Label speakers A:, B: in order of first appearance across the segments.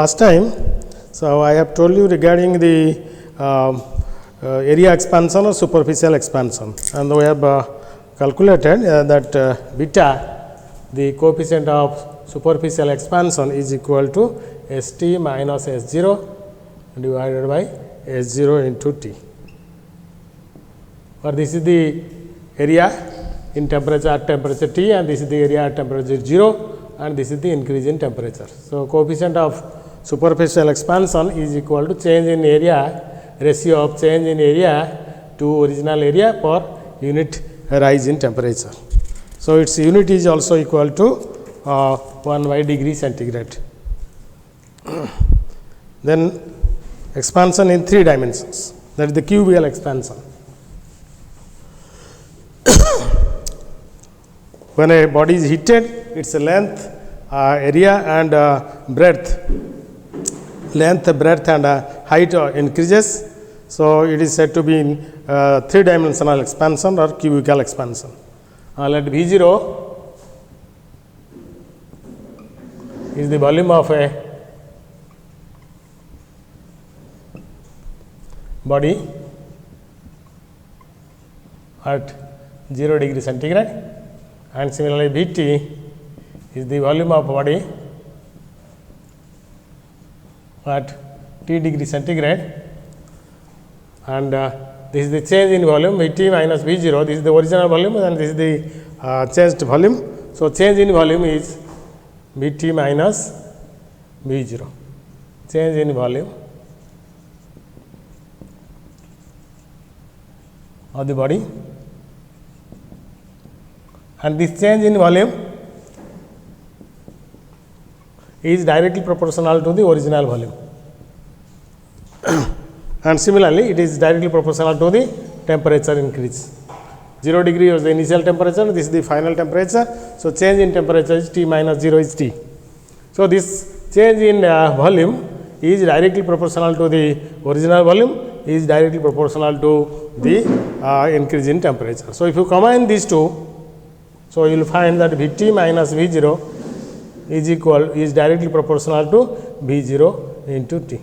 A: Last time, so I have told you regarding the area expansion or superficial expansion, and we have calculated that beta, the coefficient of superficial expansion, is equal to St minus S0 divided by S0 into T. Or this is the area in temperature at temperature T, and this is the area at temperature 0, and this is the increase in temperature. So, coefficient of superficial expansion is equal to change in area, ratio of change in area to original area per unit rise in temperature. So, its unit is also equal to 1 by degree centigrade. Then expansion in 3 dimensions, that is the cubical expansion. When a body is heated, its length, area and breadth and height increases. So, it is said to be in 3 dimensional expansion or cubical expansion. Let V0 is the volume of a body at 0 degree centigrade, and similarly Vt is the volume of body at T degree centigrade, and this is the change in volume Vt minus V0. This is the original volume and this is the changed volume. So, change in volume is Vt minus V0, change in volume of the body, and this change in volume is directly proportional to the original volume. And similarly, it is directly proportional to the temperature increase. 0 degree was the initial temperature, this is the final temperature. So, change in temperature is T minus 0 is T. So, this change in volume is directly proportional to the original volume, is directly proportional to the increase in temperature. So, if you combine these two, so you will find that Vt minus V0 is directly proportional to V0 into T.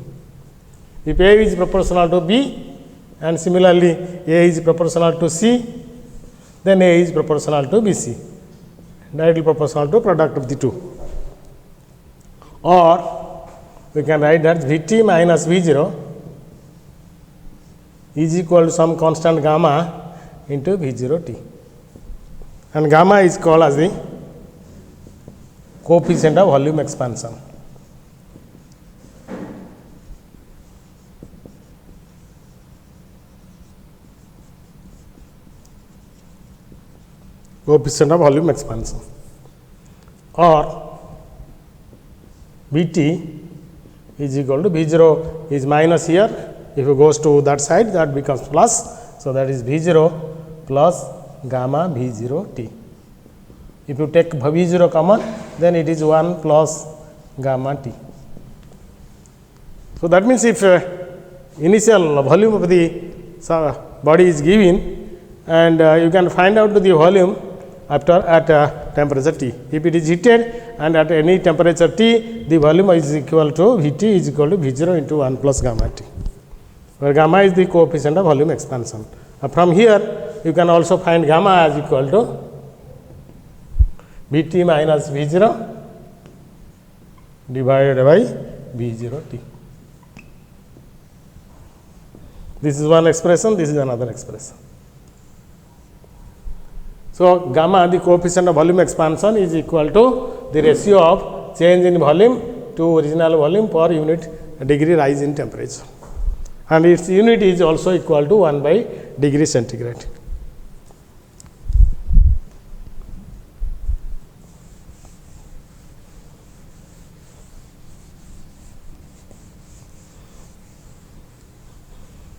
A: If A is proportional to B and similarly A is proportional to C, then A is proportional to BC, directly proportional to product of the two. Or we can write that Vt minus V0 is equal to some constant gamma into V0 T, and gamma is called as the coefficient of volume expansion. Coefficient of volume expansion, or Vt is equal to V0 is minus here. If it goes to that side, that becomes plus. So, that is V0 plus gamma V0 T. If you take V0 common, then it is 1 plus gamma T. So, that means if initial volume of the body is given, and you can find out the volume after at temperature T. If it is heated and at any temperature T, the volume is equal to Vt is equal to V0 into 1 plus gamma T, where gamma is the coefficient of volume expansion. From here, you can also find gamma as equal to Vt minus V0 divided by V0 T. This is one expression, this is another expression. So, gamma, the coefficient of volume expansion, is equal to the ratio of change in volume to original volume per unit degree rise in temperature, and its unit is also equal to 1 by degree centigrade.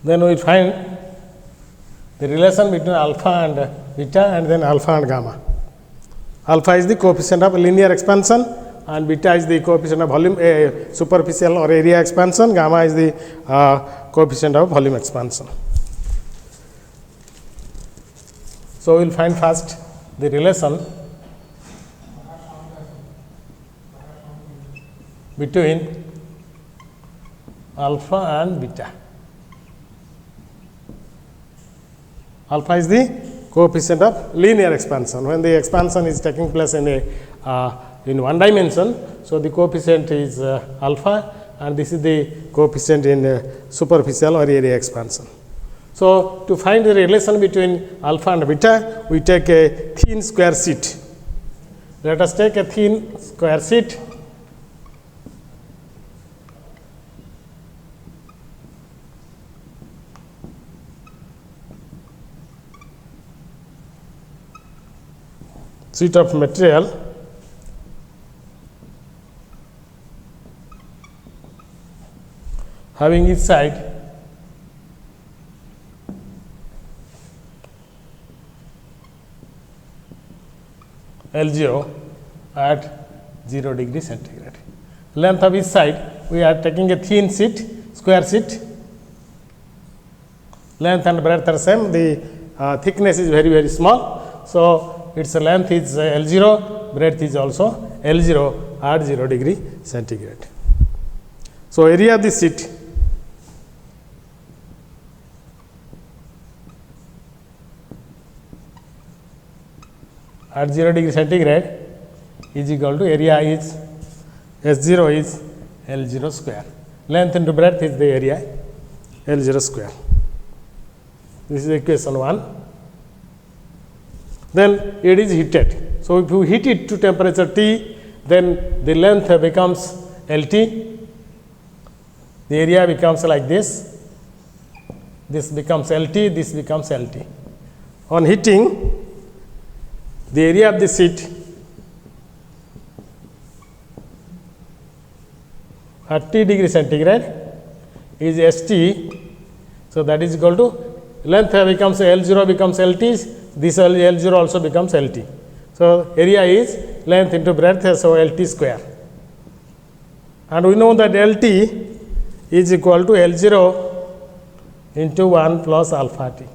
A: Then we find the relation between alpha and beta, and then alpha and gamma. Alpha is the coefficient of linear expansion, and beta is the coefficient of volume superficial or area expansion. Gamma is the coefficient of volume expansion. So, we will find first the relation between alpha and beta. Alpha is the coefficient of linear expansion. When the expansion is taking place in one dimension, so the coefficient is alpha, and this is the coefficient in superficial or area expansion. So, to find the relation between alpha and beta, we take a thin square sheet. Let us take a thin square sheet. Sheet of material having each side L0 at 0 degree centigrade. Length of each side, we are taking a thin sheet, square sheet. Length and breadth are same, the thickness is very, very small. So, its length is L0, breadth is also L0 at 0 degree centigrade. So, area of the sheet at 0 degree centigrade is equal to area is S0 is L0 square. Length into breadth is the area L0 square. This is equation 1. Then it is heated. So, if you heat it to temperature T, then the length becomes LT, the area becomes like this becomes LT, this becomes LT. On heating, the area of the sheet at T degree centigrade is ST. So, that is equal to length becomes L0 becomes LT, this L0 also becomes LT. So, area is length into breadth, so LT square. And we know that LT is equal to L0 into 1 plus alpha T.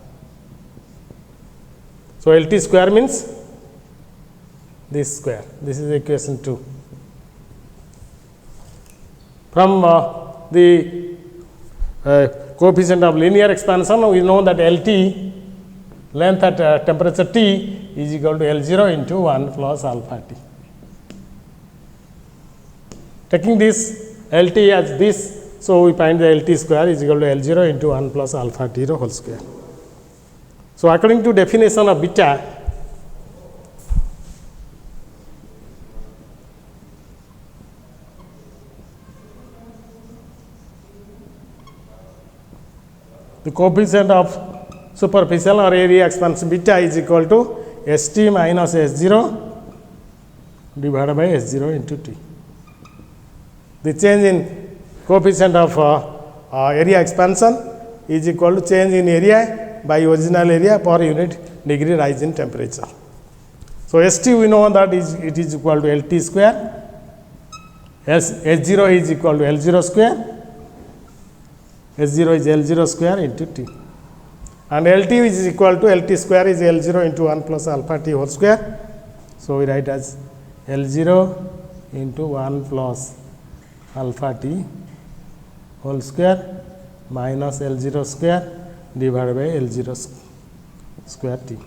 A: So, LT square means this square. This is equation 2. From the coefficient of linear expansion, we know that LT, length at temperature T, is equal to L0 into 1 plus alpha T. Taking this LT as this, so we find the LT square is equal to L0 into 1 plus alpha T whole square. So, according to definition of beta, the coefficient of superficial or area expansion beta is equal to ST minus S0 divided by S0 into T. The change in coefficient of area expansion is equal to change in area by original area per unit degree rise in temperature. So, ST we know that it is equal to LT square, S0 is equal to L0 square, S0 is L0 square into T, and LT is equal to LT square is L0 into 1 plus alpha T whole square. So, we write as L0 into 1 plus alpha T whole square minus L0 square divided by L0 square T.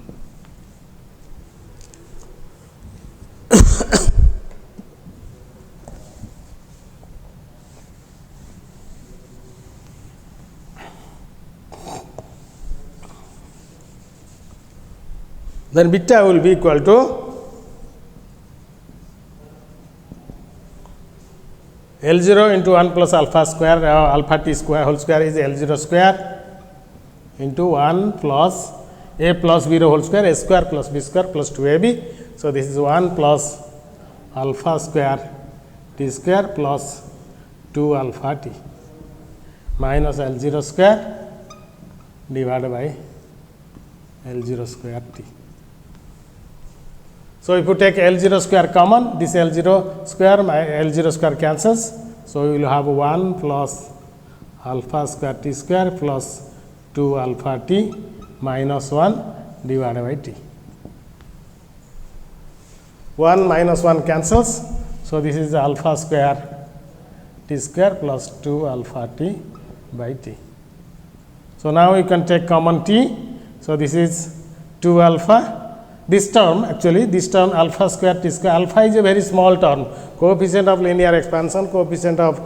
A: Then beta will be equal to L0 into 1 plus alpha square, alpha T square whole square is L0 square into 1 plus A plus B whole square, A square plus B square plus 2AB. So, this is 1 plus alpha square T square plus 2 alpha T minus L0 square divided by L0 square T. So, if you take L0 square common, this L0 square cancels. So, we will have 1 plus alpha square T square plus 2 alpha T minus 1 divided by T. 1 minus 1 cancels. So, this is alpha square T square plus 2 alpha T by t. So now you can take common t. So this is 2 alpha. This term, actually this term alpha square t square, alpha is a very small term, coefficient of linear expansion, coefficient of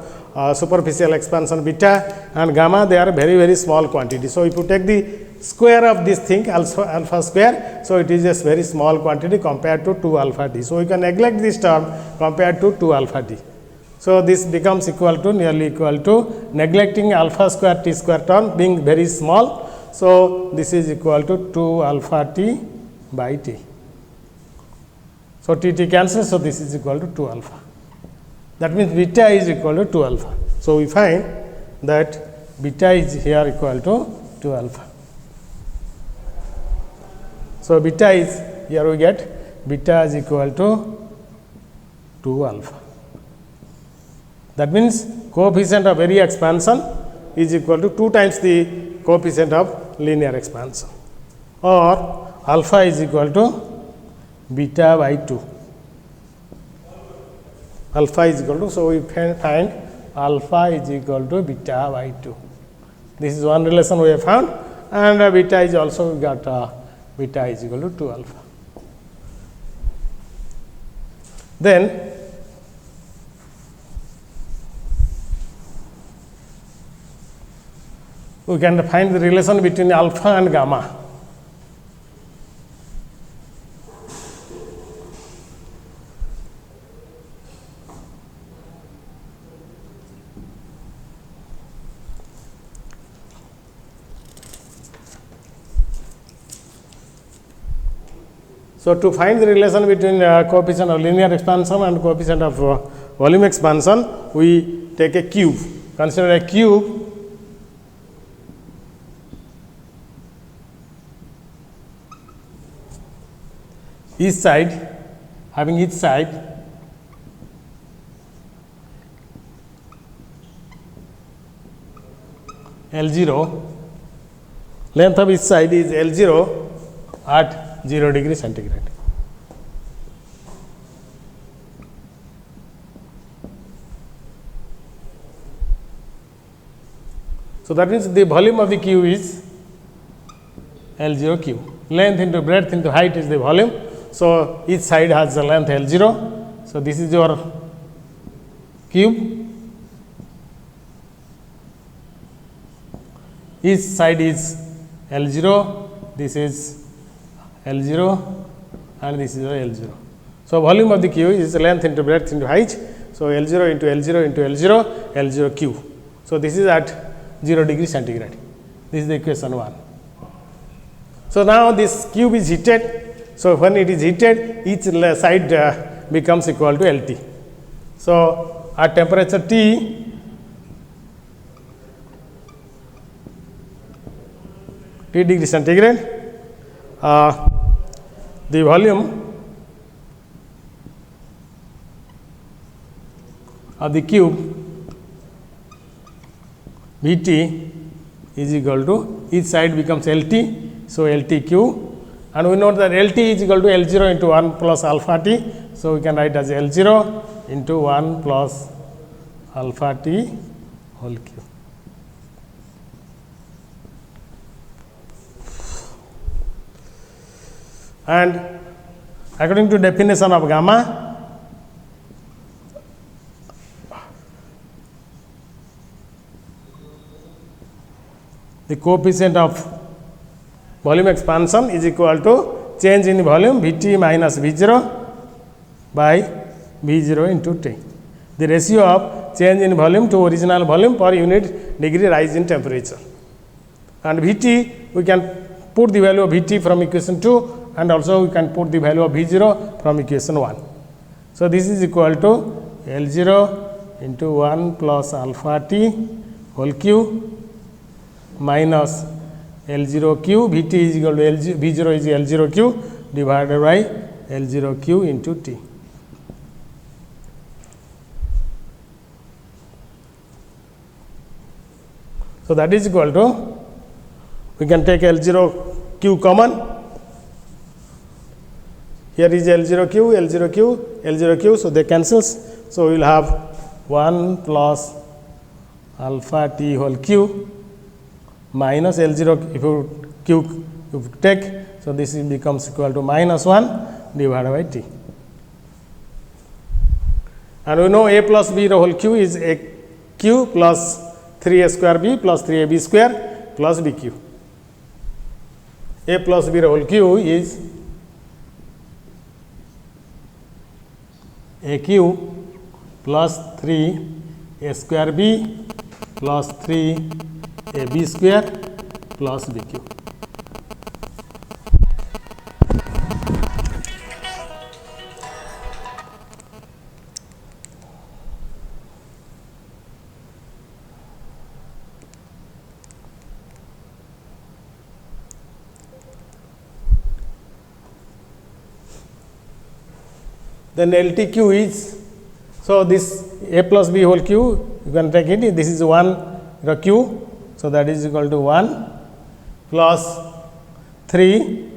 A: superficial expansion beta, and gamma, they are very very small quantity. So if you take the square of this thing alpha square, so it is just very small quantity compared to 2 alpha t. So you can neglect this term compared to 2 alpha t. So this becomes equal to, nearly equal to, neglecting alpha square t square term being very small. So this is equal to 2 alpha t by t. So t cancels, so this is equal to 2 alpha. That means beta is equal to 2 alpha. So we find that beta is here equal to 2 alpha. So beta is, here we get beta is equal to 2 alpha. That means coefficient of area expansion is equal to 2 times the coefficient of linear expansion, or alpha is equal to beta by 2. Alpha is equal to, so we find alpha is equal to beta by 2. This is one relation we have found, and beta is also, we got beta is equal to 2 alpha. Then we can find the relation between alpha and gamma. So to find the relation between coefficient of linear expansion and coefficient of volume expansion, we take a cube. Consider a cube. Each side, having each side L0, length of each side is L0 at 0 degree centigrade. So that means the volume of the cube is L0 cube. Length into breadth into height is the volume. So each side has the length L0. So this is your cube. Each side is L0. This is L0 and this is L0. So volume of the cube is length into breadth into height. So L0 into L0 into L0, L0 cube. So this is at 0 degree centigrade. This is the equation 1. So now this cube is heated. So when it is heated, each side becomes equal to LT. So at temperature T, T degree centigrade, the volume of the cube Vt is equal to, each side becomes LT. So LT cube. And we know that LT is equal to L0 into 1 plus alpha t. So we can write as L0 into 1 plus alpha t whole cube. And according to definition of gamma, the coefficient of volume expansion is equal to change in volume Vt minus V0 by V0 into T. The ratio of change in volume to original volume per unit degree rise in temperature. And Vt, we can put the value of Vt from equation 2, and also we can put the value of V0 from equation 1. So this is equal to L0 into 1 plus alpha t whole cube minus L0 q, Vt is equal to V0 is L0 q divided by L0 q into T. So that is equal to, we can take L0 q common. Here is L0 q, L0 q, L0 q, so they cancels. So we will have 1 plus alpha T whole Q minus L0 if you Q if you take, so this becomes equal to minus 1 divided by T. And we know A plus B the whole Q is A Q plus 3A square B plus 3AB square plus BQ. A plus B the whole Q is AQ plus 3A square B plus 3AB square plus BQ. Then LTQ is, so this A plus B whole Q, you can take it, this is 1 Q, so that is equal to 1 plus 3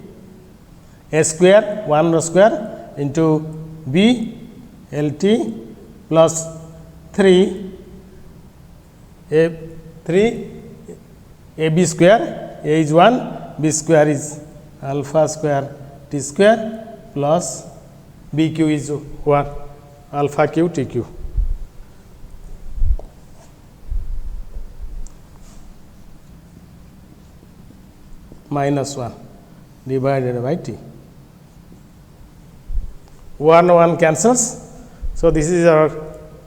A: A square, 1 square into B LT plus 3 AB square, A is 1, B square is alpha square T square plus BQ is what? Alpha Q TQ. Minus 1 divided by T. 1 cancels. So, this is our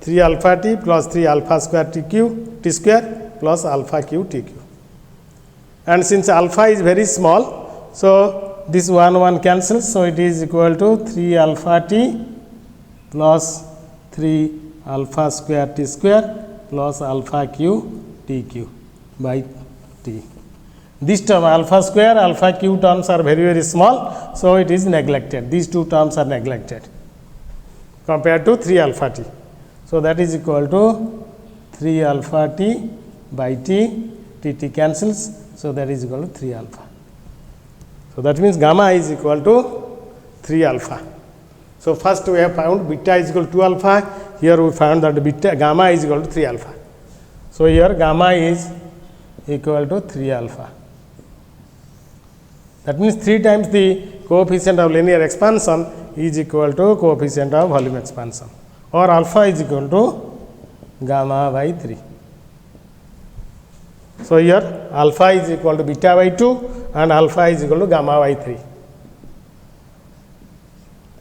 A: 3 alpha T plus 3 alpha square TQ T square plus alpha Q TQ. And since alpha is very small, so this 1 cancels, so it is equal to 3 alpha T plus 3 alpha square T square plus alpha Q TQ by T. This term alpha square, alpha Q terms are very, very small, so it is neglected. These two terms are neglected compared to 3 alpha T. So, that is equal to 3 alpha T by T, T cancels, so that is equal to 3 alpha. So, that means gamma is equal to 3 alpha. So, first we have found beta is equal to 2 alpha, here we found that beta gamma is equal to 3 alpha. So, here gamma is equal to 3 alpha. That means 3 times the coefficient of linear expansion is equal to coefficient of volume expansion, or alpha is equal to gamma by 3. So, here alpha is equal to beta by 2 and alpha is equal to gamma by 3.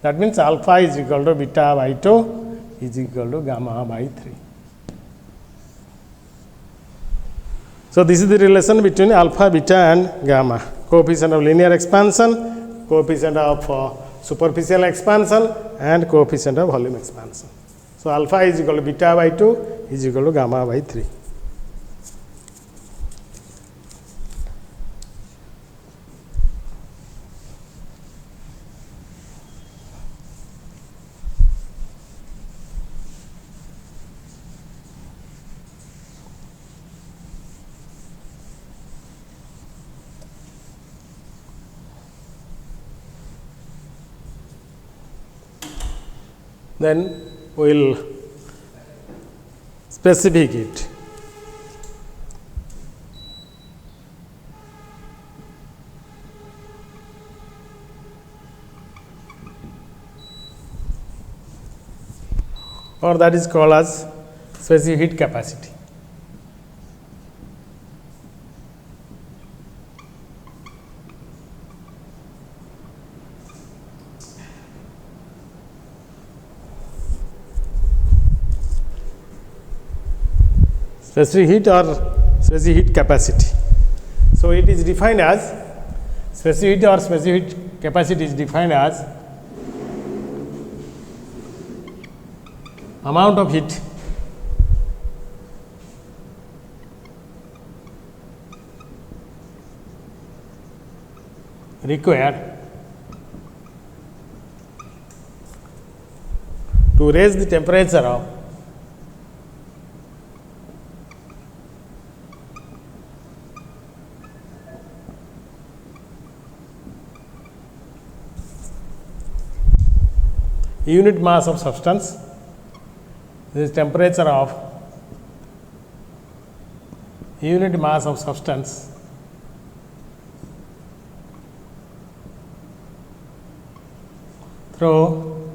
A: That means alpha is equal to beta by 2 is equal to gamma by 3. So, this is the relation between alpha, beta and gamma. Coefficient of linear expansion, coefficient of superficial expansion and coefficient of volume expansion. So, alpha is equal to beta by 2 is equal to gamma by 3. Then we will specify it. Or that is called as specific heat capacity. Specific heat or specific heat capacity. So, it is defined as specific heat or specific heat capacity is defined as amount of heat required to raise the temperature of unit mass of substance, this is temperature of unit mass of substance through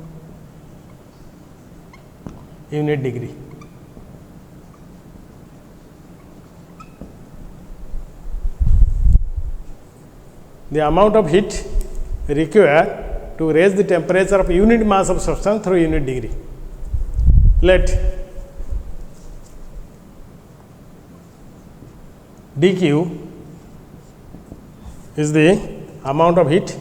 A: unit degree. The amount of heat required to raise the temperature of unit mass of substance through unit degree. Let dq is the amount of heat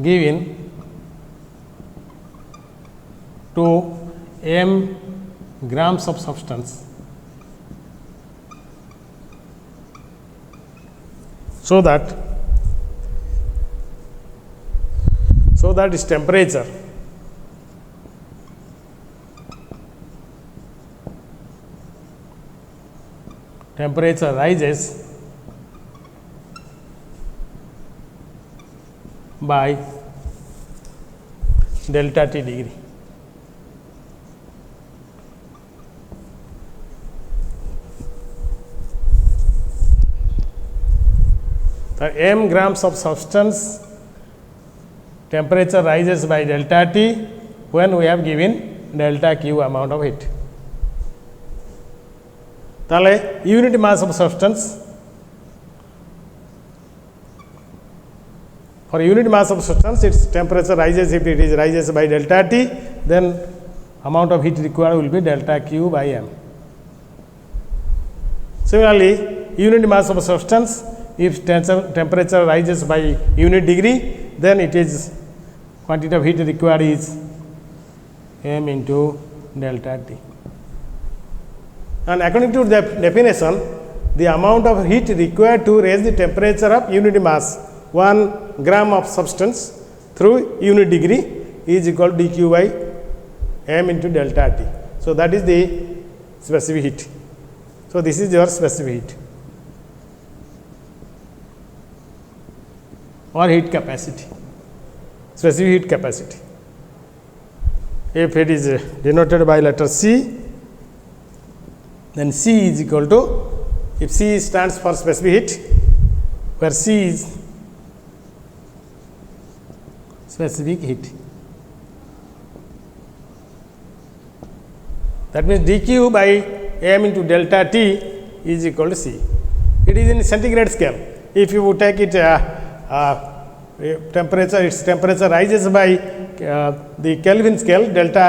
A: given to m grams of substance so that its temperature rises by delta T degree. The m grams of substance temperature rises by delta T when we have given delta Q amount of heat. তাহলে unit mass of substance, for unit mass of substance its temperature rises, if it is rises by delta T, then amount of heat required will be delta Q by m. Similarly, unit mass of substance, if temperature rises by unit degree, then it is quantity of heat required is m into delta T. And according to the definition, the amount of heat required to raise the temperature of unit mass 1 gram of substance through unit degree is equal to dq by m into delta T. So that is the specific heat. So this is your specific heat or heat capacity, specific heat capacity. If it is denoted by letter C, then C is equal to, if C stands for specific heat, where C is specific heat, that means dq by m into delta T is equal to C. It is in centigrade scale. If you take it temperature, its temperature rises by the Kelvin scale delta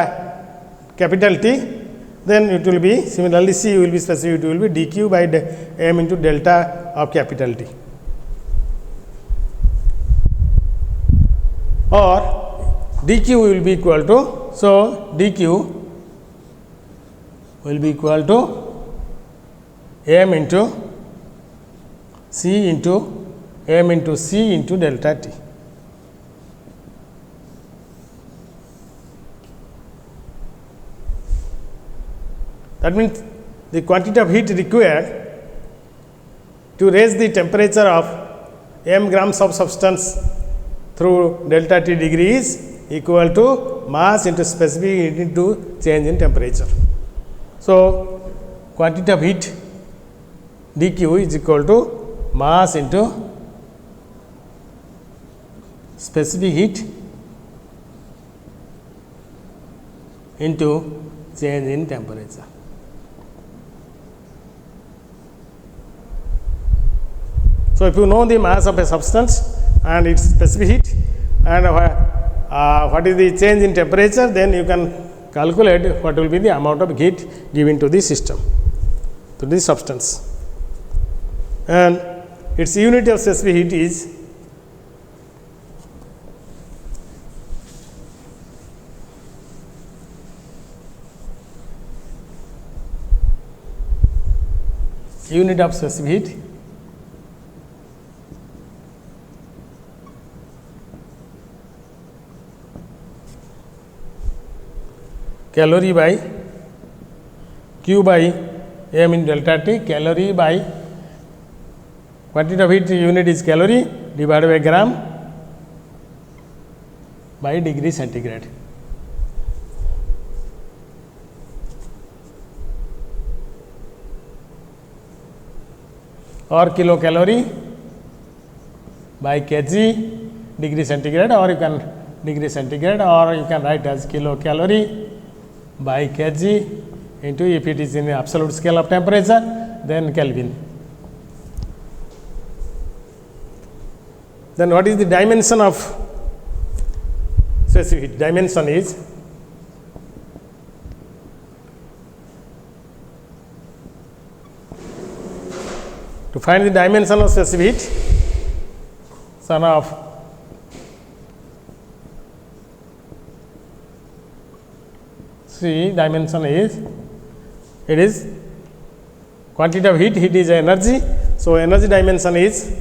A: capital T, then it will be similarly C will be specific, it will be dq by m into delta of capital T. Or dq will be equal to, so dq will be equal to m into C into m into C into delta T. That means the quantity of heat required to raise the temperature of m grams of substance through delta T degree is equal to mass into specific heat into change in temperature. So quantity of heat dq is equal to mass into specific heat into change in temperature. So if you know the mass of a substance and its specific heat and what is the change in temperature, then you can calculate what will be the amount of heat given to the system, to the substance. And its unit of specific heat is unit of specific heat calorie by Q by m in delta T, calorie by quantity of heat unit is calorie divided by gram by degree centigrade. or kilocalorie by kg degree centigrade, or you can degree centigrade, or you can write as kilocalorie by kg into, if it is in the absolute scale of temperature, then Kelvin. Then what is the dimension of specific heat? Dimension is to find the dimension of specific heat, son of dimension is, it is quantity of heat, heat is energy. So, energy dimension is,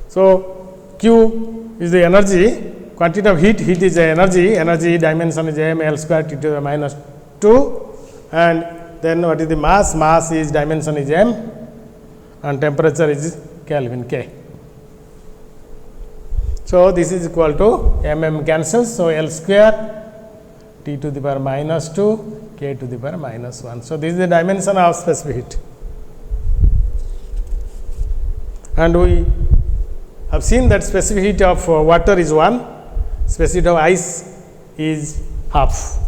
A: so Q is the energy, quantity of heat, heat is the energy, energy dimension is m L square T to the minus 2, and then what is the mass? Mass is, dimension is m, and temperature is Kelvin K. So, this is equal to mm cancels. So, L square T to the power minus 2 K to the power minus 1. So, this is the dimension of specific heat. And we have seen that specific heat of water is 1, specific heat of ice is half.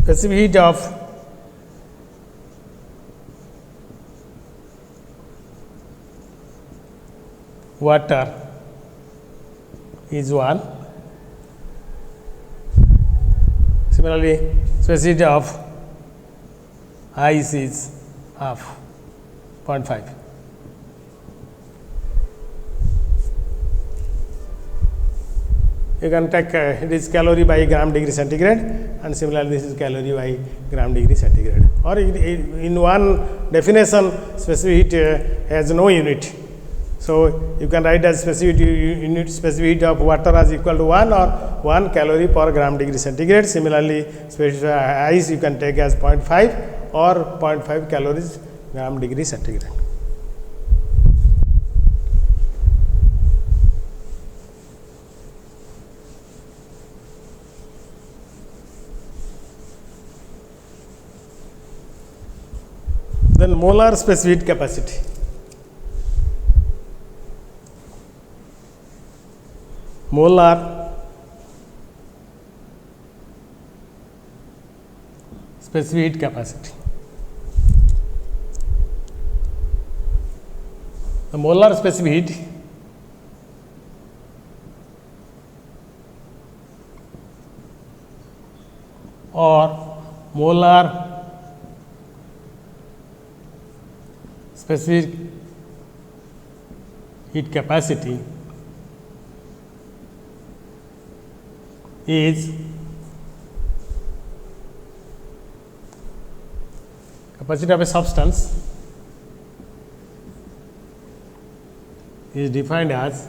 A: Specific heat of water is 1. Similarly, specific heat of ice is half, 0.5. You can take it is calorie by gram degree centigrade, and similarly this is calorie by gram degree centigrade. Or in one definition, specific heat has no unit. So, you can write as specific unit, specific heat of water as equal to 1 or 1 calorie per gram degree centigrade. Similarly, specific ice you can take as 0.5 or 0.5 calories gram degree centigrade. Then molar specific heat capacity. Molar specific heat capacity. The molar specific heat or molar specific heat capacity is capacity of a substance is defined as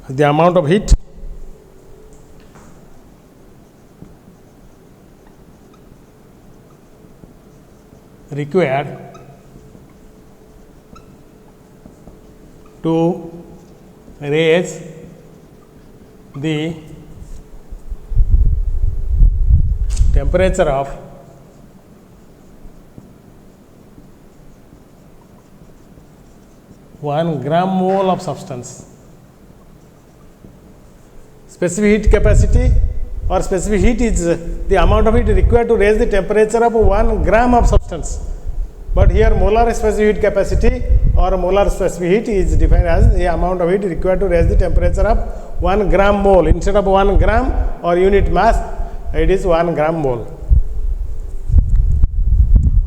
A: the amount of heat required to raise the temperature of one gram mole of substance. Specific heat capacity or specific heat is the amount of heat required to raise the temperature of 1 gram of substance. But here molar specific heat capacity or molar specific heat is defined as the amount of heat required to raise the temperature of 1 gram mole. Instead of 1 gram or unit mass, it is 1 gram mole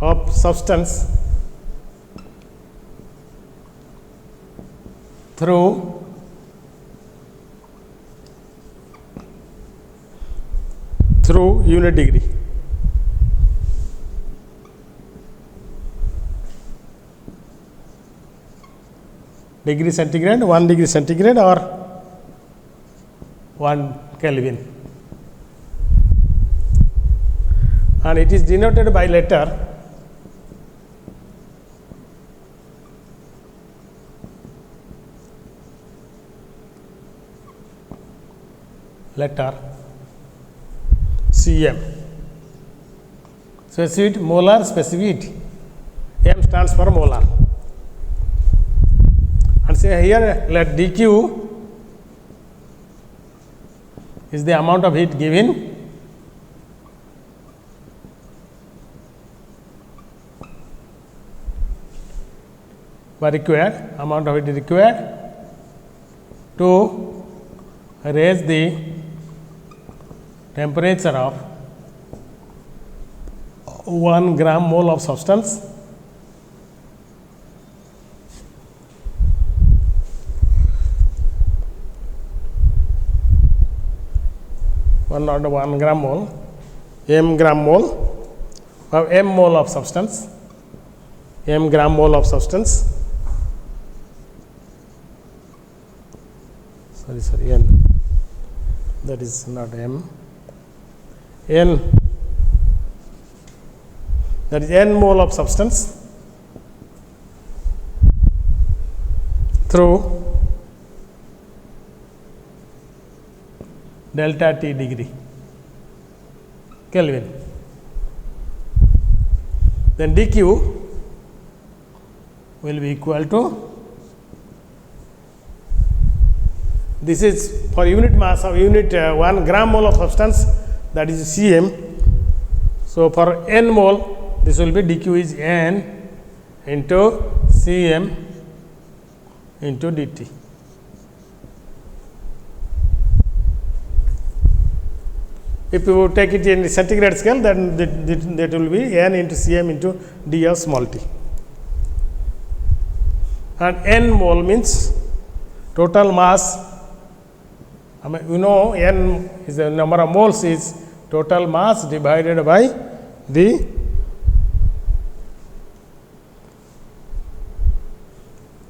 A: of substance through unit degree. Degree centigrade, 1 degree centigrade or 1 Kelvin, and it is denoted by letter letter Cm. Specificity, molar specificity. M stands for molar. And say here let dq is the amount of heat given by required, amount of heat required to raise the temperature of 1 gram mole of substance one gram mole, m gram mole, or m mole of substance, m gram mole of substance. Sorry, n. That is not m. N. That is n mole of substance through delta T degree Kelvin. Then dq will be equal to, this is for unit mass of unit 1 gram mole of substance, that is Cm. So, for n mole this will be dq is n into Cm into dt. If you take it in the centigrade scale, then that will be n into Cm into d of small t. And n mole means total mass. I mean, you know, n is the number of moles is total mass divided by the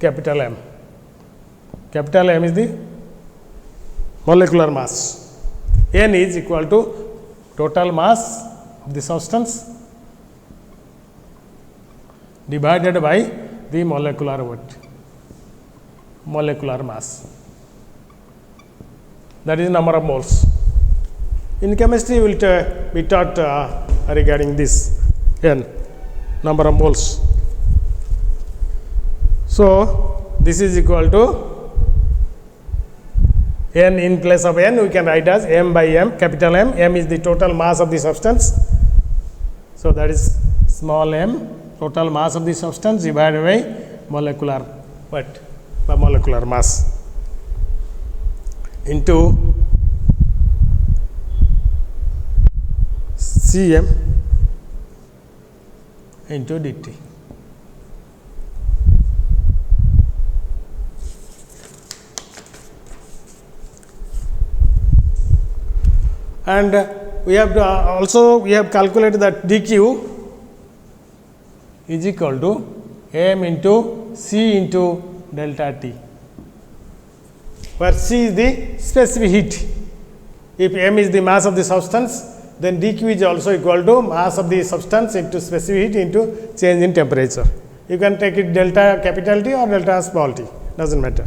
A: capital M. Capital M is the molecular mass. N is equal to total mass of the substance divided by the molecular weight, molecular mass. That is number of moles. In chemistry, we will be taught regarding this N, number of moles. So, this is equal to N. In place of N, we can write as M by M, capital M. M is the total mass of the substance. So, that is small m, total mass of the substance divided by molecular weight, by molecular mass, into Cm into dt. And we have to also we have calculated that dq is equal to m into C into delta T, where C is the specific heat. If m is the mass of the substance, then dq is also equal to mass of the substance into specific heat into change in temperature. You can take it delta capital T or delta small t, does not matter.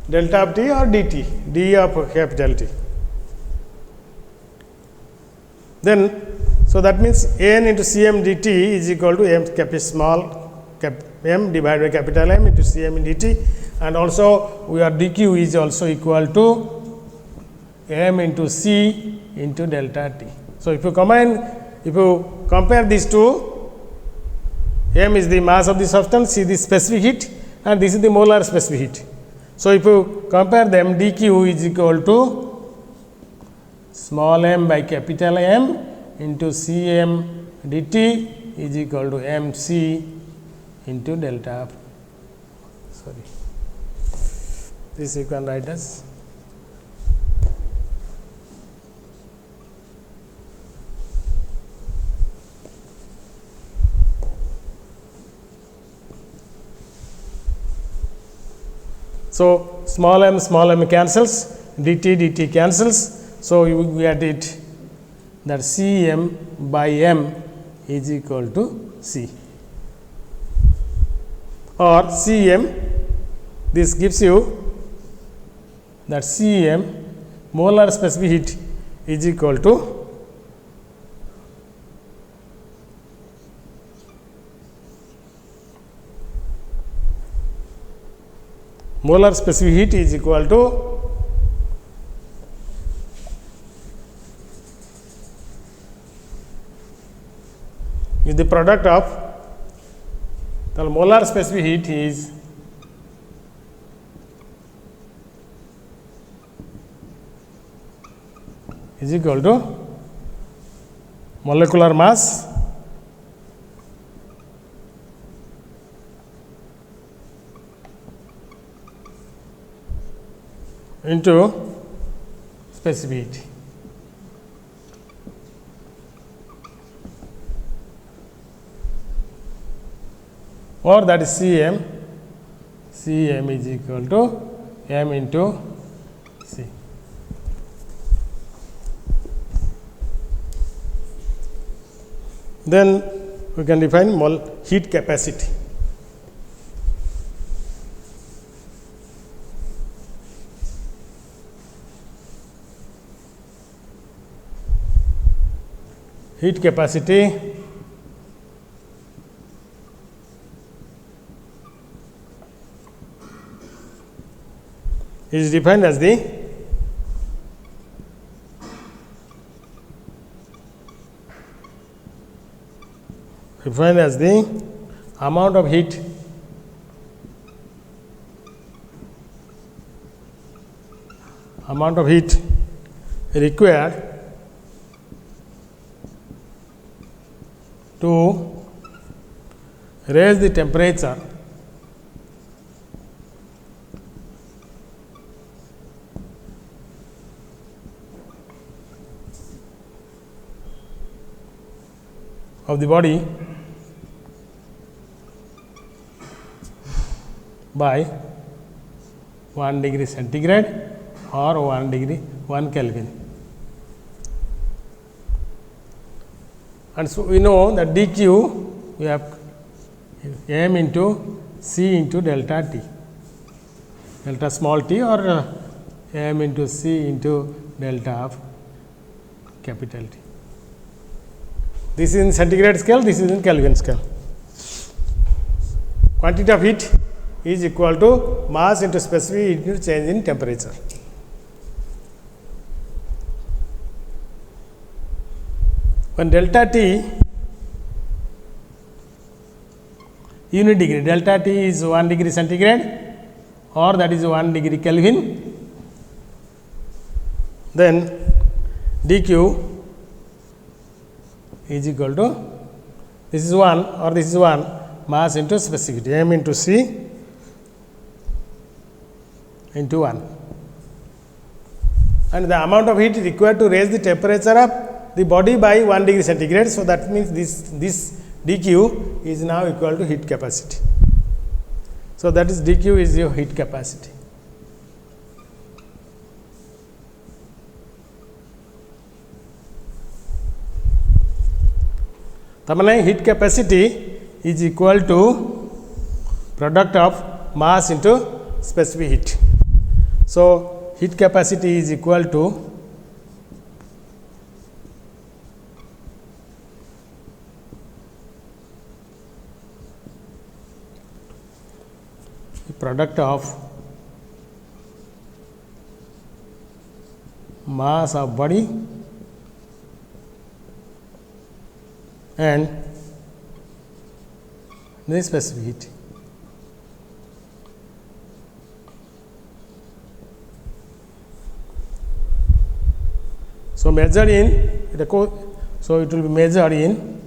A: Delta of T or dt, d of capital T. Then, so that means n into Cm dt is equal to m divided by capital M into Cm dt, and also we are dq is also equal to m into C into delta T. So, if you compare these two, m is the mass of the substance, C is the specific heat, and this is the molar specific heat. So, if you compare them, dq is equal to small m by capital M into Cm dt is equal to mc into delta. Sorry, this you can write as so small m cancels, dt cancels. So, you get it that Cm by m is equal to C. or CEM. This gives you that CEM, molar specific heat, is equal to molar specific heat is equal to is the product of the molar specific heat is equal to molecular mass into specific heat. Or that is CM. CM is equal to M into C. Then we can define heat capacity. Heat capacity is defined as the amount of heat required to raise the temperature of the body by 1 degree centigrade or 1 Kelvin. And so we know that dq we have m into c into delta t, delta small t, or m into c into delta of capital T. This is in centigrade scale, this is in Kelvin scale. Quantity of heat is equal to mass into specific heat into change in temperature. When delta T unit degree, delta T is 1 degree centigrade or that is 1 degree Kelvin, then dq is equal to, this is 1 or this is 1, mass into specific m into c into 1, and the amount of heat required to raise the temperature of the body by 1 degree centigrade. So that means this dq is now equal to heat capacity. So that is dq is your heat capacity. तमने heat capacity is equal to product of mass into specific heat. So heat capacity is equal to the product of mass of body and the specific heat. So measured in so it will be measured in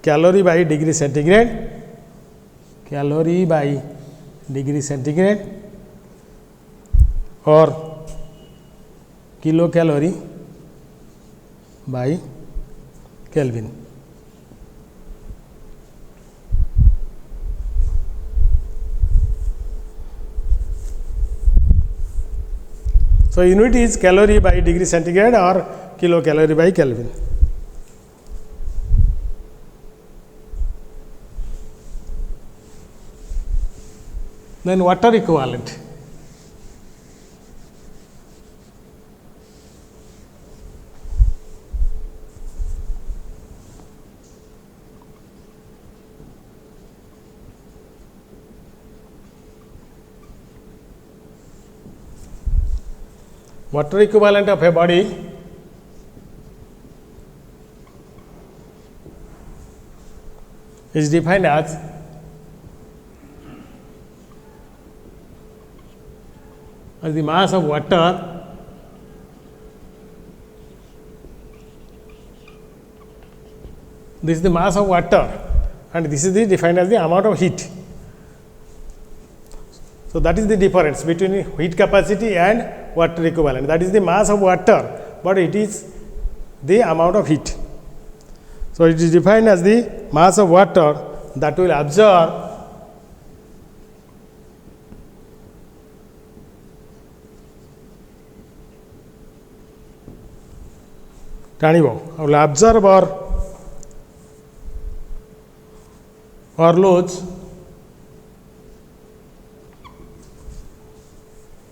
A: calorie by degree centigrade, calorie by degree centigrade, or kilocalorie by Kelvin. So unit is calorie by degree centigrade or kilocalorie by Kelvin. Then water equivalent. Water equivalent of a body is defined as the mass of water this is the mass of water and this is defined as the amount of heat. So, that is the difference between heat capacity and water equivalent. That is the mass of water, but it is the amount of heat. So, it is defined as the mass of water that will absorb will absorb or lose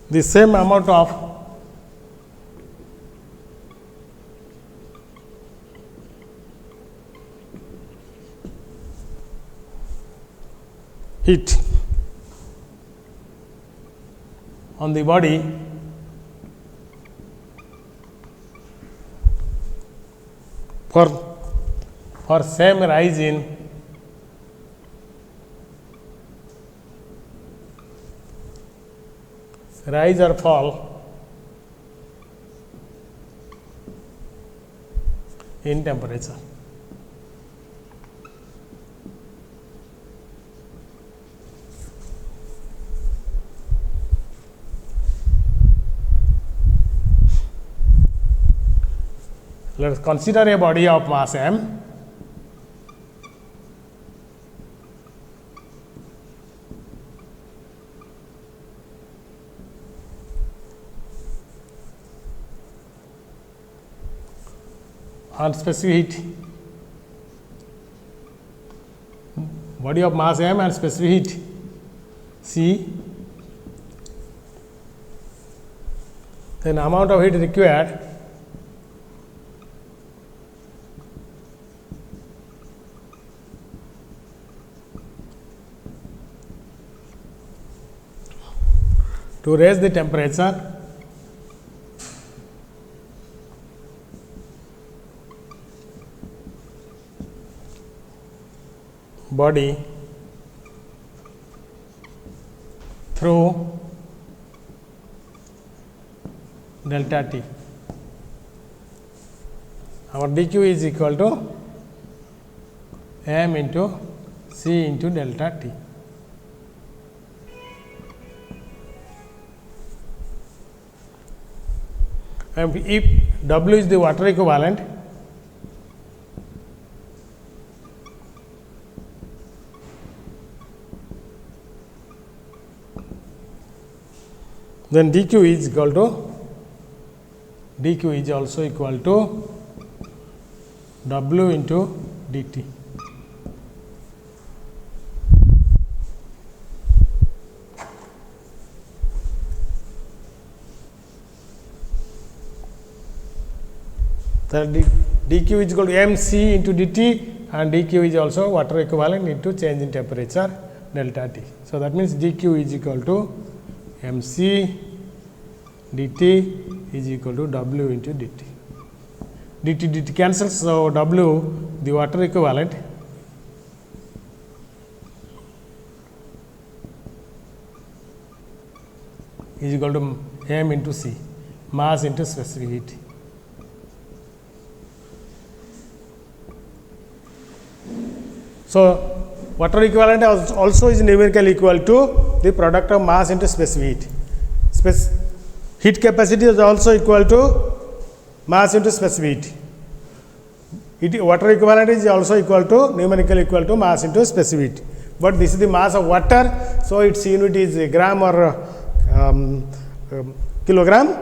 A: the same amount of heat on the body for same rise in rise or fall in temperature. Let us consider a body of mass m. On specific heat, body of mass m and specific heat C, then amount of heat required to raise the temperature body through delta T. Our dq is equal to m into C into delta T. And if W is the water equivalent, then dq is equal to dq is also equal to W into dt. That dq is equal to mc into dt and dq is also water equivalent into change in temperature delta T. So, that means dq is equal to mc dt is equal to W into dt. dt cancels, so W the water equivalent is equal to m into C, mass into specific heat. So, water equivalent also is numerically equal to the product of mass into specific heat. Heat capacity is also equal to mass into specific heat. Water equivalent is also equal to numerically equal to mass into specific heat. But this is the mass of water, so its unit is gram or kilogram,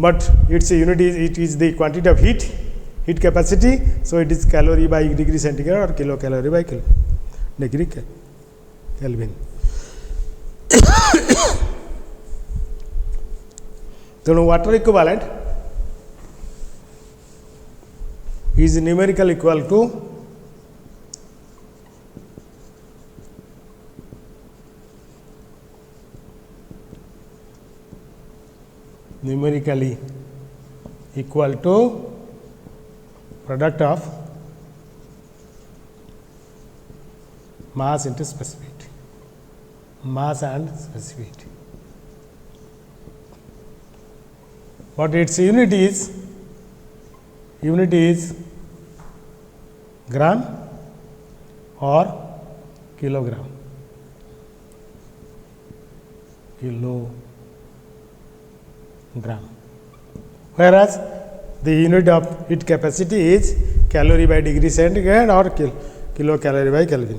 A: but its unit is the quantity of heat capacity. So, it is calorie by degree centigrade or kilocalorie by degree Kelvin. ତେଣୁ water equivalent is numerical equal to numerically equal to product of mass into specificity, mass and specificity. But its unit is gram or kilogram. Kilogram. Whereas the unit of heat capacity is calorie by degree centigrade or kilocalorie by Kelvin.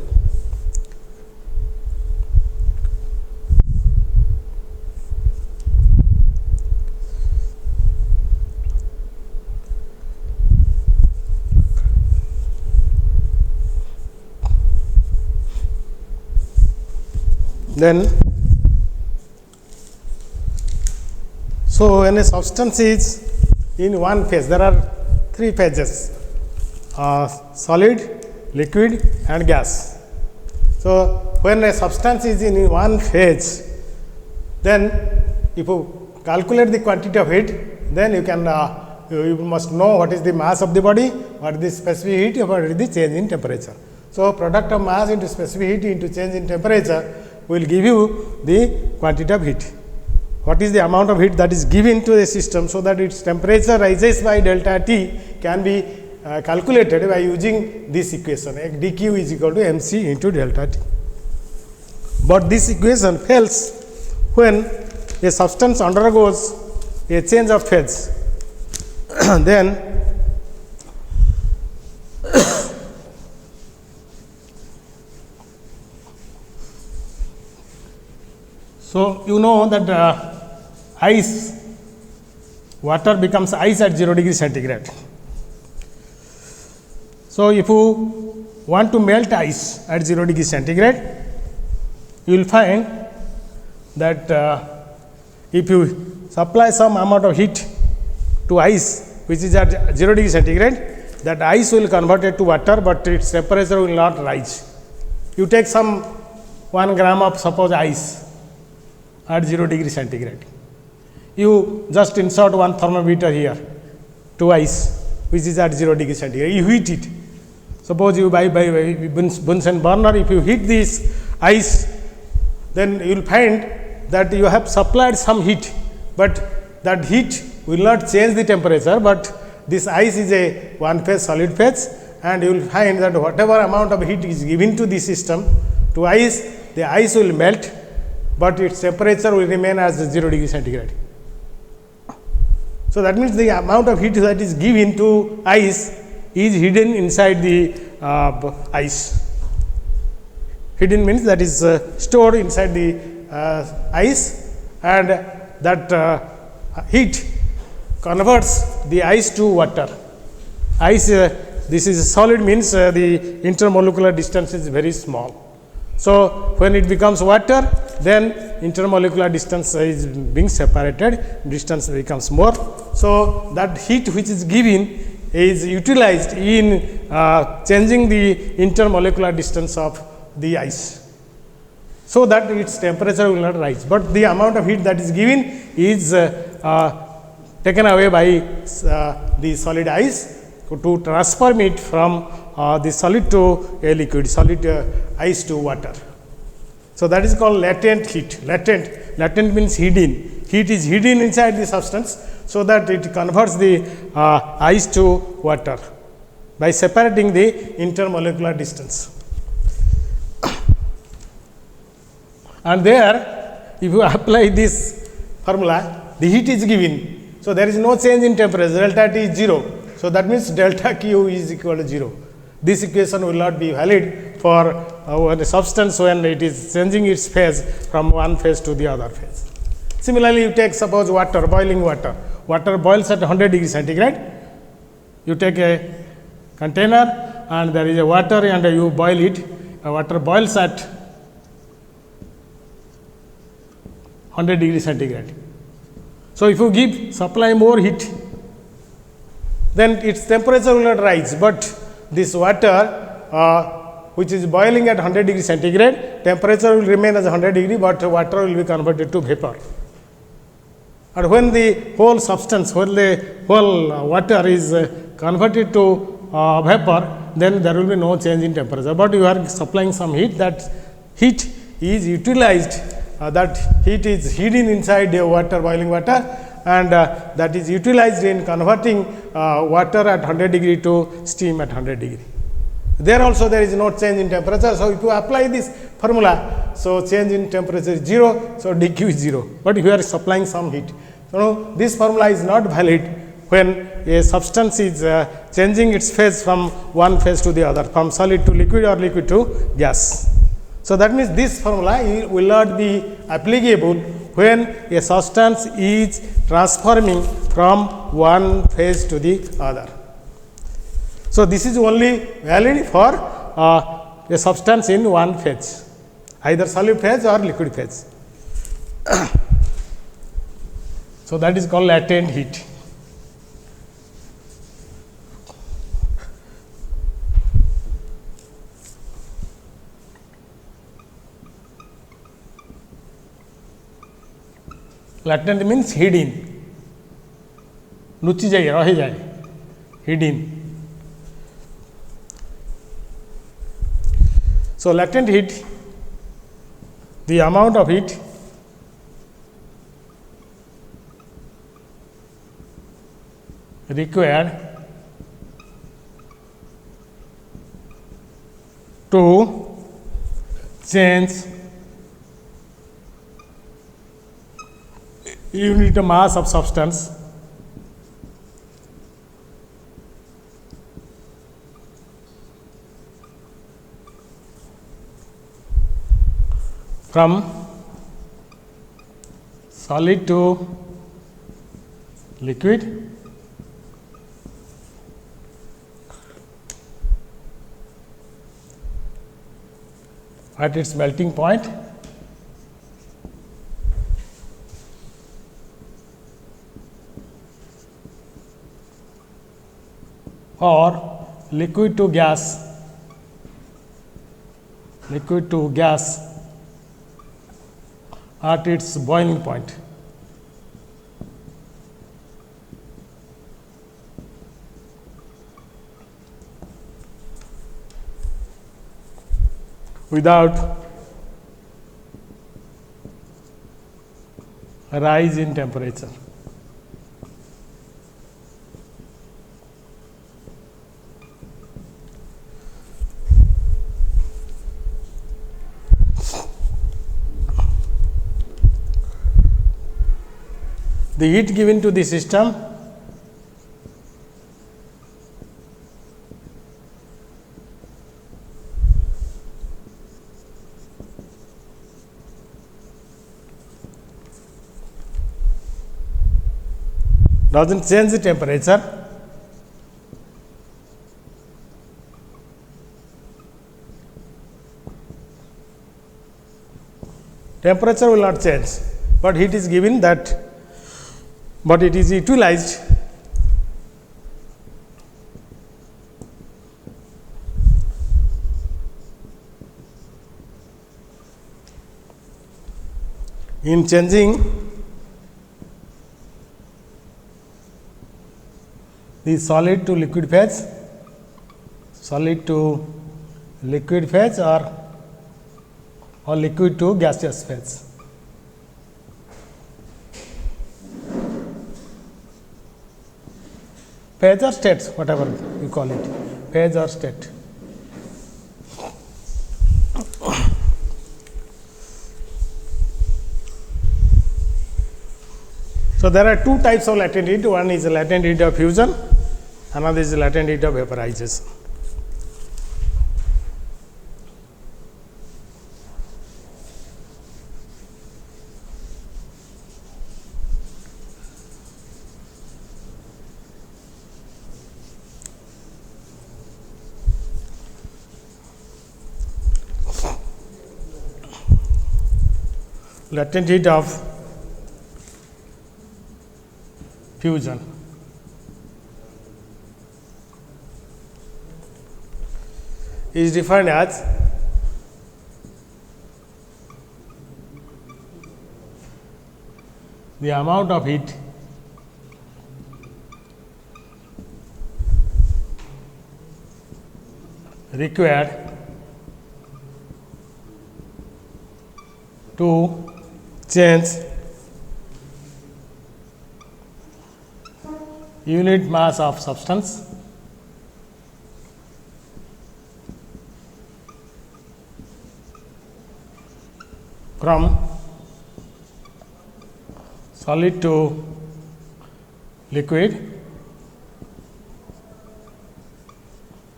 A: Then, so when a substance is in one phase, there are three phases: solid, liquid, and gas. So when a substance is in one phase, then if you calculate the quantity of heat, then you can you must know what is the mass of the body, what is the specific heat, what is the change in temperature. So product of mass into specific heat into change in temperature will give you the quantity of heat. What is the amount of heat that is given to the system so that its temperature rises by delta T can be calculated by using this equation, dQ is equal to mc into delta T. But this equation fails when a substance undergoes a change of phase. Then so you know that water becomes ice at 0 degree centigrade. So if you want to melt ice at 0 degree centigrade, you will find that if you supply some amount of heat to ice which is at 0 degree centigrade, that ice will convert it to water, but its temperature will not rise. You take some 1 gram of suppose ice at 0 degree centigrade. You just insert one thermometer here to ice which is at 0 degree centigrade. You heat it. Suppose you buy Bunsen burner, if you heat this ice, then you will find that you have supplied some heat, but that heat will not change the temperature, but this ice is a one phase solid phase, and you will find that whatever amount of heat is given to the system to ice, the ice will melt, but its temperature will remain as 0 degree centigrade. So that means the amount of heat that is given to ice is hidden inside the ice. Hidden means that is stored inside the ice, and that heat converts the ice to water. Ice, this is solid means the intermolecular distance is very small. So when it becomes water, then intermolecular distance is being separated, distance becomes more. So that heat which is given is utilized in changing the intermolecular distance of the ice, so that its temperature will not rise, but the amount of heat that is given is taken away by the solid ice to transform it from the solid to a liquid, solid ice to water. So that is called latent heat. Latent means hidden. Heat is hidden inside the substance, so that it converts the ice to water by separating the intermolecular distance. And there, if you apply this formula, the heat is given. So there is no change in temperature, delta T is 0. So that means delta Q is equal to 0. This equation will not be valid for a substance when it is changing its phase from one phase to the other phase. Similarly, you take suppose water, boiling water. Water boils at 100 degree centigrade. You take a container and there is a water and you boil it. Water boils at 100 degree centigrade. So, if you give supply more heat, then its temperature will not rise, but this water which is boiling at 100 degree centigrade, temperature will remain as 100 degree, but water will be converted to vapor. And when the whole substance, when the whole water is converted to vapor, then there will be no change in temperature, but you are supplying some heat. That heat is utilized, that heat is hidden inside the water, boiling water, and that is utilized in converting water at 100 degree to steam at 100 degree. There also there is no change in temperature. So, if you apply this formula, so change in temperature is 0, so dq is 0, but you are supplying some heat. So, this formula is not valid when a substance is changing its phase from one phase to the other, from solid to liquid or liquid to gas. So, that means this formula will not be applicable when a substance is transforming from one phase to the other. So, this is only valid for a substance in one phase, either solid phase or liquid phase. So, that is called latent heat. Latent means hidden, लुचि जाए, रही जाए, hidden. So, latent heat, the amount of heat required to change unit mass of substance from solid to liquid at its melting point or liquid to gas at its boiling point. Without a rise in temperature. The heat given to the system does not change the temperature. Temperature will not change, but heat is given that, but it is utilized in changing the solid to liquid phase, or liquid to gaseous phase. Phase or states, whatever you call it, phase or state. So, there are two types of latent heat. One is latent heat of fusion, another is latent heat of vaporization. Latent heat of fusion. Is defined as the amount of heat required to change unit mass of substance from solid to liquid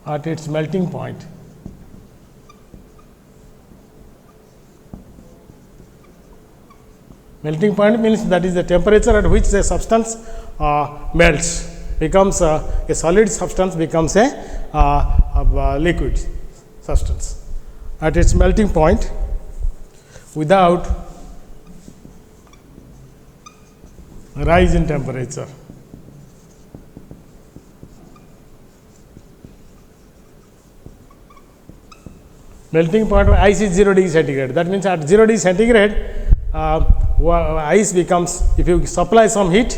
A: at its melting point. Melting point means that is the temperature at which the substance melts, becomes a solid substance, becomes a liquid substance at its melting point without rise in temperature. Melting point of ice is 0 degree centigrade. That means at 0 degree centigrade, ice becomes, if you supply some heat,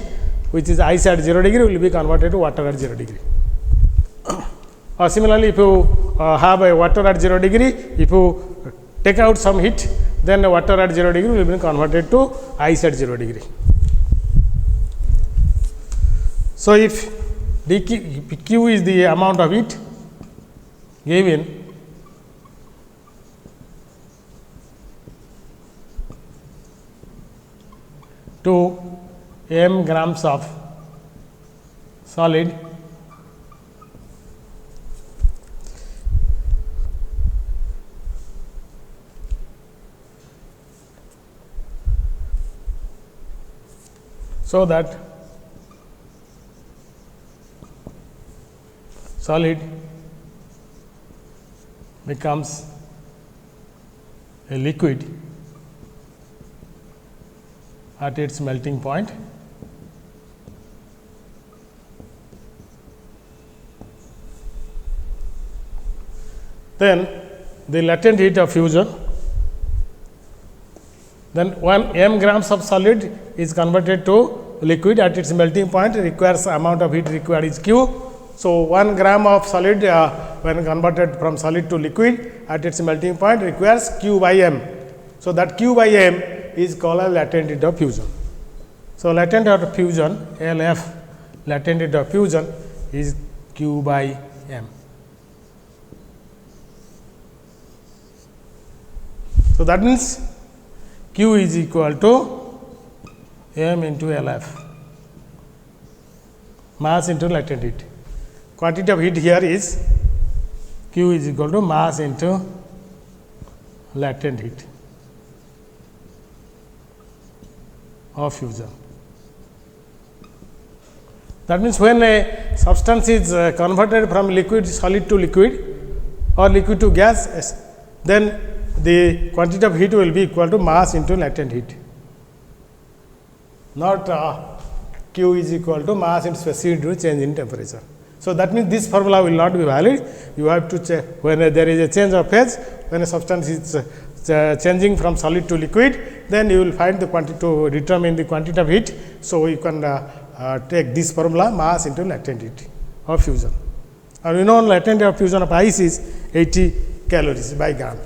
A: which is ice at 0 degree, will be converted to water at 0 degree. Or similarly, if you have a water at 0 degree, if you take out some heat, then the water at 0 degree will be converted to ice at 0 degree. So, if Q is the amount of heat given to m grams of solid so that solid becomes a liquid at its melting point. Then the latent heat of fusion, then 1 m grams of solid is converted to liquid at its melting point, requires amount of heat required is Q. So, 1 gram of solid when converted from solid to liquid at its melting point requires Q by m. So, that Q by m is called as latent heat of fusion. So, latent heat of fusion LF, latent heat of fusion is Q by m. So, that means Q is equal to m into LF, mass into latent heat. Quantity of heat here is Q is equal to mass into latent heat of fusion. That means, when a substance is converted from liquid solid to liquid or liquid to gas, then the quantity of heat will be equal to mass into latent heat, not Q is equal to mass into specific into change in temperature. So, that means, this formula will not be valid. You have to check when there is a change of phase, when a substance is changing from solid to liquid, then you will find the quantity to determine the quantity of heat. So, you can take this formula, mass into latent heat of fusion. And we know latent heat of fusion of ice is 80 calories by gram.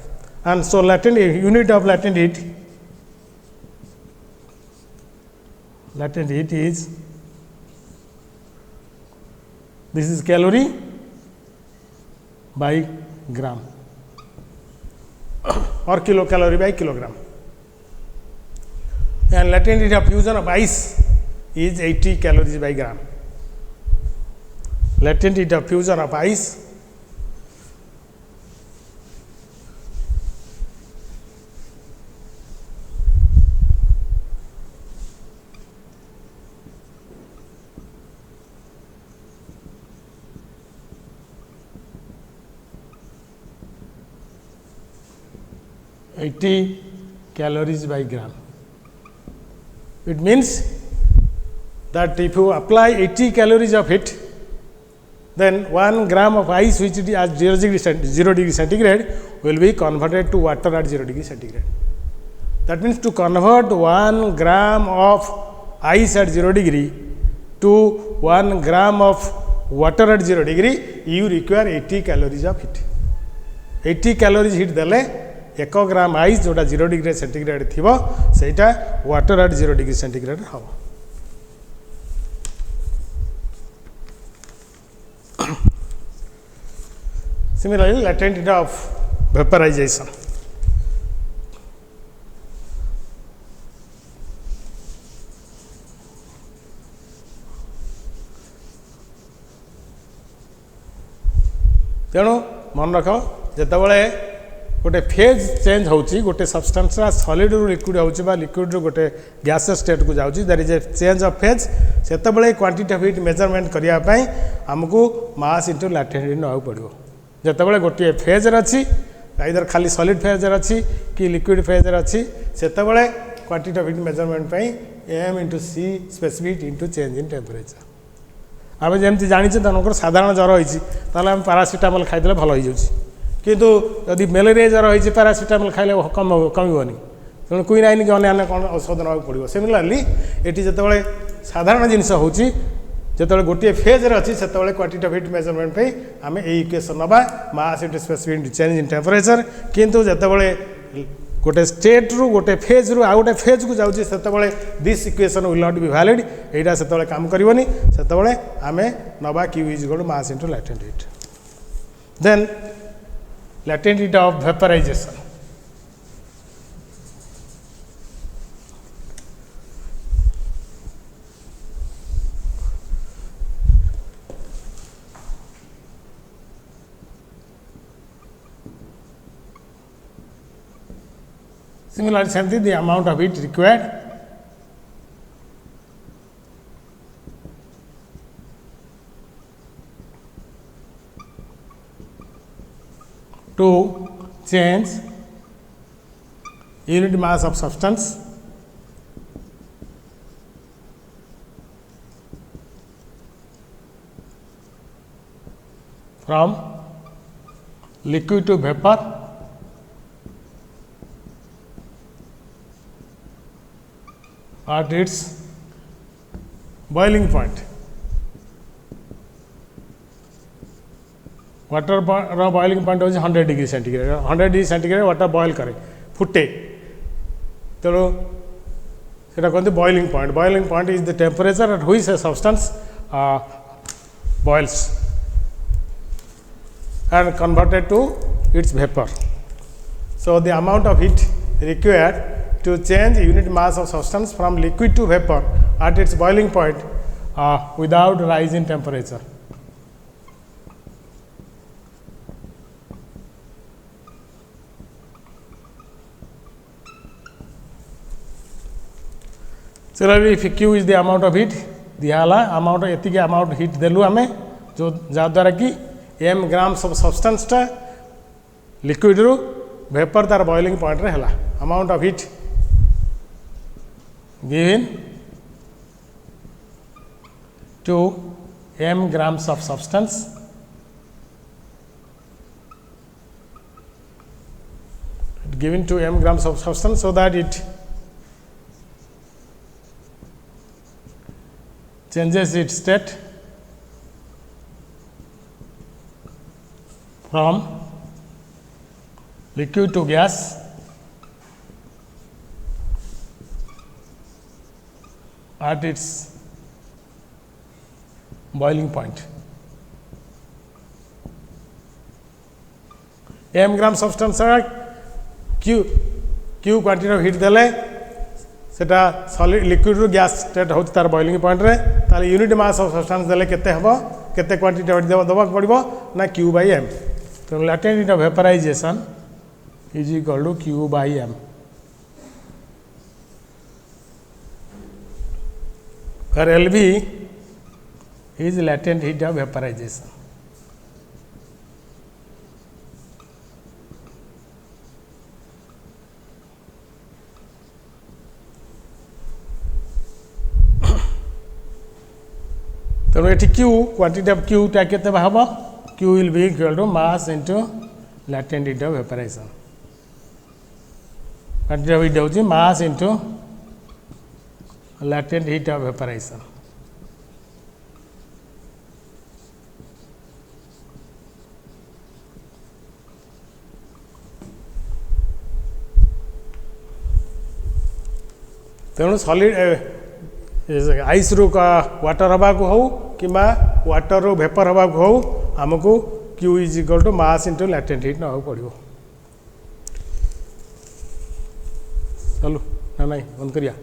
A: And so, latent unit of latent heat is, this is calorie by gram or kilocalorie by kilogram, and latent heat of fusion of ice is 80 calories by gram. Latent heat of fusion of ice (80 calories by gram). It means that if you apply 80 calories of heat, then 1 gram of ice which is at 0 degree centigrade will be converted to water at 0 degree centigrade. That means to convert 1 gram of ice at 0 degree to 1 gram of water at 0 degree, you require 80 calories of heat. 80 calories heat देले 1 gram ice जोटा 0 degree centigrade थी सेटा water at 0 degree centigrade हम. Similarly, latent heat of vaporization. तेणु मन रख जितेबाला गोटे phase change होची गोटे सब्सटेंस सॉलिड रु लिक्विड होची बा लिक्विड रु गोटे गैसेस स्टेट को जाउची there is a change of phase सेतेबेले क्वांटिटी ऑफ हीट मेजरमेंट करिया पई हमको मास इनटू लैटेंट हीट नवा पड़िबो. जितेबाला गोटे फेज अछि आइदर खाली सॉलिड फेज अछि कि लिक्विड फेज अछि सेतेबेले क्वांटिटी ऑफ हीट मेजरमेंट पई m into c specific heat into change in temperature. आम जमी जानी तक साधारण ज्वर होती आम पारासीटामल खाईदे भल हो किंतु यदि मेलेरिया ज्वर होती पारासीटामल खाइले कमिबनी तेणु क्विनाइन कि अन्य कौन औषध ना पड़ो. सिमिलारली ये जिते साधारण जिनस होती जिते गोटे फेज अच्छी से क्वांटिटी ऑफ हीट मेजरमेंट पे आम ये इक्वेशन नवा mass into specific change in temperature. किंतु जितेबाला गोटे स्टेट रु गोटे फेज रु आ गोटे फेज को जाऊँगी से this equation will not be valid यहाँ से काम करनी से आम नवा Q is equal to mass into latent heat. Then latent heat of vaporization. Similarly, the amount of heat required to change unit mass of substance from liquid to vapor at its boiling point. Water boiling point होची 100 degree centigrade. 100 degree centigrade water boil करे फुटे तेणु सेटा कहते boiling point. Boiling point is the temperature at which a substance boils and converted to its vapor. So the amount of heat required to change unit mass of substance from liquid to vapor at its boiling point without rise in temperature. Similarly, if Q is the amount of heat दिहाला amount एतिक amount heat देलु आमे जो जद्वारा कि m grams of substance टा liquid रू vapor तार boiling point रे हला. Amount of heat given to m grams of substance given to m grams of substance so that it changes its state from liquid to gas at its boiling point. m gram substance q quantity of heat देले सेटा solid liquid रू gas state होती तार boiling point रे ताले unit mass of substance देले केते हबो केते क्वांटिटी ऑफ हीट दबा पड़िबो ना q by m. तो latent heat of vaporization is equal to q by m. where LV is latent heat of vaporization. तेणु ये क्यू क्वांटिटी ऑफ क्यू टा केते हम Q will be equal to mass into latent heat of evaporation. Quantity of heat होची mass into latent heat of evaporation. तेणु solid ice रु water हवा को हो कि वाटर रु वेपर हवा को हो आमको Q is equal to mass into latent heat ना पड़ो चलो ना नहीं बंद करिया।